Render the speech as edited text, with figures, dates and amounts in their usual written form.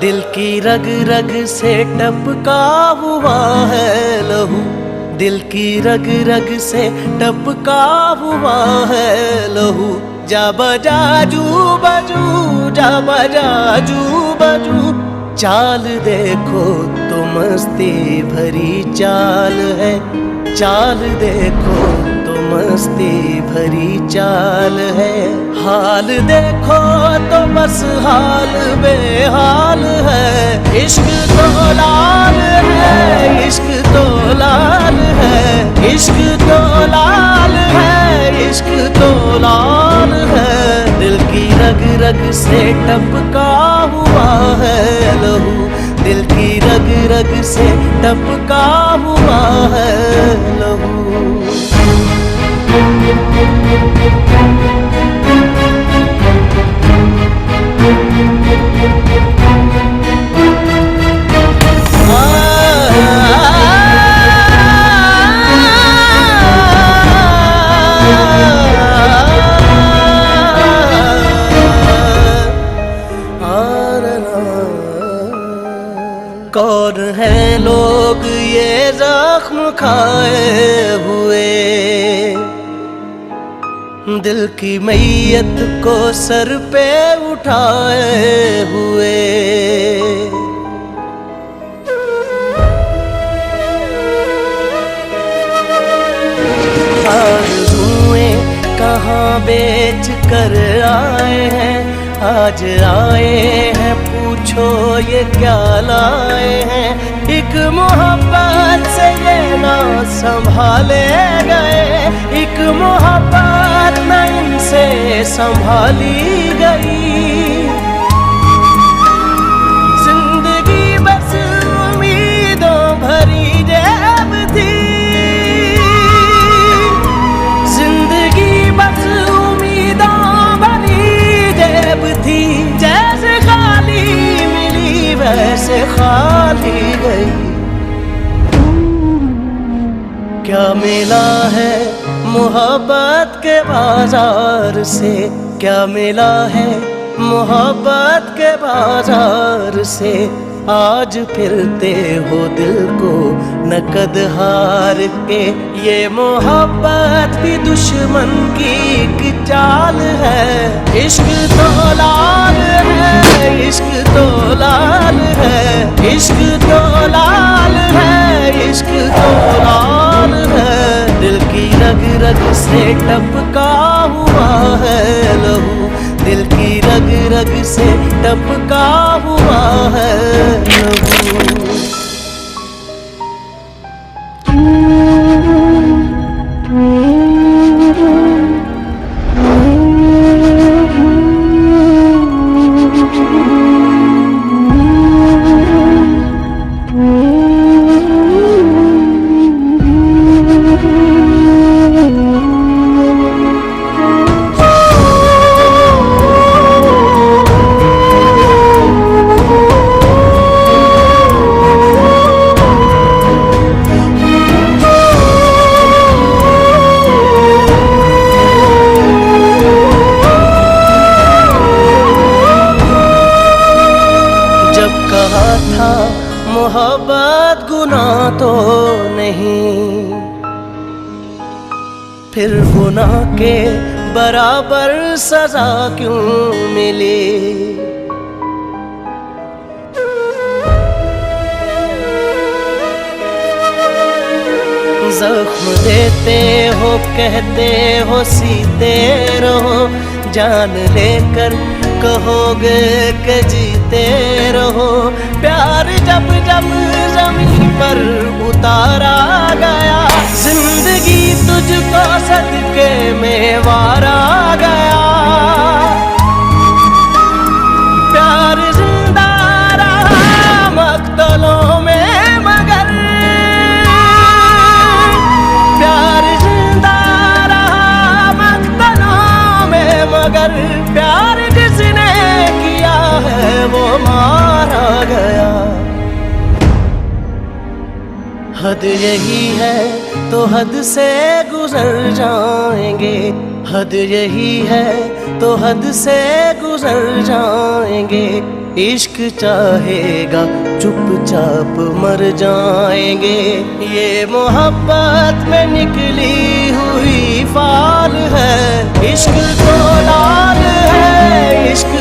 दिल की रग रग से टपका हुआ है लहू, दिल की रग रग से टपका हुआ है लहू। जा बजा जू बजू, जा बजा जू बजू, चाल देखो तो मस्ती भरी चाल है, चाल देखो तो मस्ती भरी चाल है। हाल देखो तो बस हाल बेहाल है, इश्क तो लाल है, इश्क तो लाल है, इश्क तो लाल है, इश्क तो लाल है। दिल की रग रग से टपका हुआ है लहू, दिल की रग रग से टपका हुआ है लहू। कौन है लोग ये जख्म खाए हुए, दिल की मैयत को सर पे उठाए हुए। आरज़ुएं कहाँ बेच कर आए हैं, आज आए हैं पूछो ये क्या लाए हैं। एक मोहब्बत से ये ना संभाले गए, एक मोहब्बत न इनसे संभाली गई। जिंदगी बस उम्मीदों भरी जेब थी, जिंदगी बस उम्मीदों भरी जेब थी। जैसे खाली मिली वैसे खाली गई। क्या मिला है मोहब्बत के बाजार से, क्या मिला है मोहब्बत के बाजार से। आज फिरते हो दिल को नकद हार के, ये मोहब्बत भी दुश्मन की एक चाल है। इश्क तो लाल है, इश्क तो लाल है, इश्क तो लाल है, इश्क तो लाल है। दिल की रग रग से टपका हुआ है लहू, दिल की रग रग से टपका हुआ है लहू। मोहब्बत गुनाह तो नहीं, फिर गुनाह के बराबर सजा क्यों मिली। जख्म देते हो कहते हो सीते रहो, जान लेकर कहोगे कि जीते रहो। प्यार जब जब ज़मीन पर उतारा गया, जिंदगी तुझको सदके में वारा गया। प्यार जिंदा रहा मक्तलों में मगर, प्यार जिंदा रहा मक्तलों में मगर। प्यार जिसने किया है वो मारा गया। हद यही है तो हद से गुजर जाएंगे, हद यही है तो हद से गुजर जाएंगे। इश्क चाहेगा चुपचाप मर जाएंगे। ये मोहब्बत में निकली हुई फाल है, इश्क तो लाल है, इश्क